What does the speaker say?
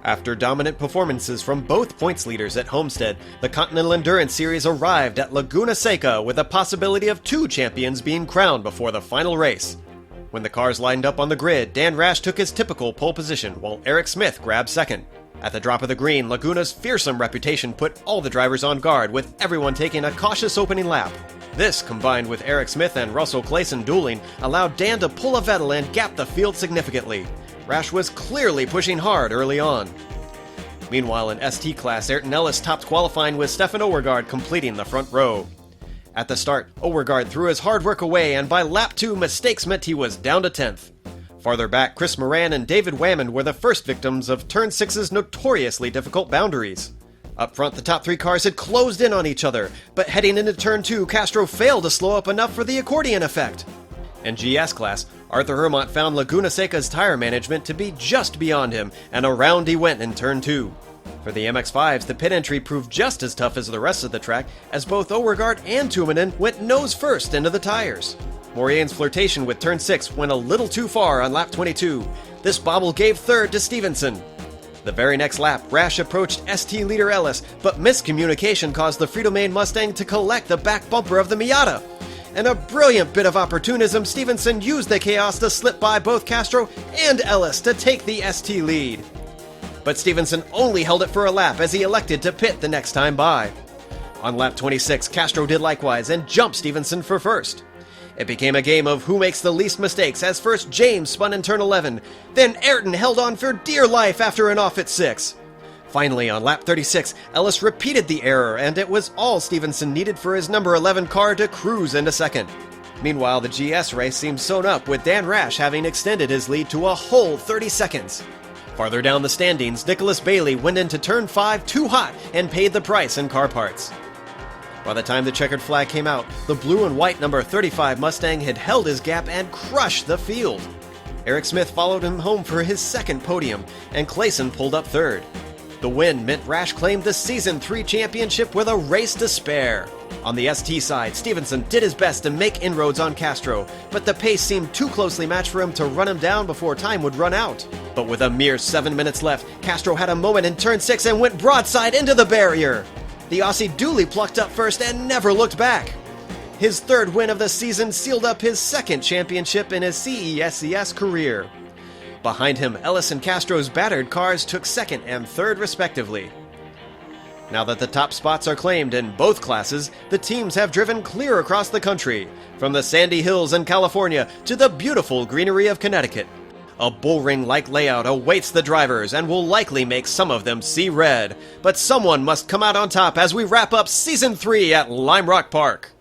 After dominant performances from both points leaders at Homestead, the Continental Endurance Series arrived at Laguna Seca with a possibility of 2 champions being crowned before the final race. When the cars lined up on the grid, Dan Rash took his typical pole position, while Eric Smith grabbed second. At the drop of the green, Laguna's fearsome reputation put all the drivers on guard, with everyone taking a cautious opening lap. This, combined with Eric Smith and Russell Clayson dueling, allowed Dan to pull a Vettel and gap the field significantly. Rash was clearly pushing hard early on. Meanwhile, in ST class, Ayrton Ellis topped qualifying with Stefan Overgaard completing the front row. At the start, Overgaard threw his hard work away, and by lap 2, mistakes meant he was down to 10th. Farther back, Chris Moran and David Whammond were the first victims of Turn 6's notoriously difficult boundaries. Up front, the top 3 cars had closed in on each other, but heading into Turn 2, Castro failed to slow up enough for the accordion effect. In GS class, Arthur Hermont found Laguna Seca's tire management to be just beyond him, and around he went in Turn 2. For the MX-5s, the pit entry proved just as tough as the rest of the track, as both Overgaard and Tuominen went nose first into the tires. Maurien's flirtation with Turn 6 went a little too far on lap 22. This bobble gave third to Stevenson. The very next lap, Rash approached ST leader Ellis, but miscommunication caused the Frito-Main Mustang to collect the back bumper of the Miata. In a brilliant bit of opportunism, Stevenson used the chaos to slip by both Castro and Ellis to take the ST lead. But Stevenson only held it for a lap as he elected to pit the next time by. On lap 26, Castro did likewise and jumped Stevenson for first. It became a game of who makes the least mistakes as first James spun in turn 11, then Ayrton held on for dear life after an off at 6. Finally, on lap 36, Ellis repeated the error, and it was all Stevenson needed for his number 11 car to cruise into second. Meanwhile, the GS race seemed sewn up, with Dan Rash having extended his lead to a whole 30 seconds. Farther down the standings, Nicholas Bailey went into turn 5 too hot and paid the price in car parts. By the time the checkered flag came out, the blue and white number 35 Mustang had held his gap and crushed the field. Eric Smith followed him home for his second podium, and Clayson pulled up third. The win meant Rash claimed the Season 3 championship with a race to spare. On the ST side, Stevenson did his best to make inroads on Castro, but the pace seemed too closely matched for him to run him down before time would run out. But with a mere 7 minutes left, Castro had a moment in turn 6 and went broadside into the barrier. The Aussie duly plucked up first and never looked back. His third win of the season sealed up his second championship in his CESCS career. Behind him, Ellis and Castro's battered cars took second and third respectively. Now that the top spots are claimed in both classes, the teams have driven clear across the country, from the sandy hills in California to the beautiful greenery of Connecticut. A bullring-like layout awaits the drivers and will likely make some of them see red, but someone must come out on top as we wrap up Season 3 at Lime Rock Park.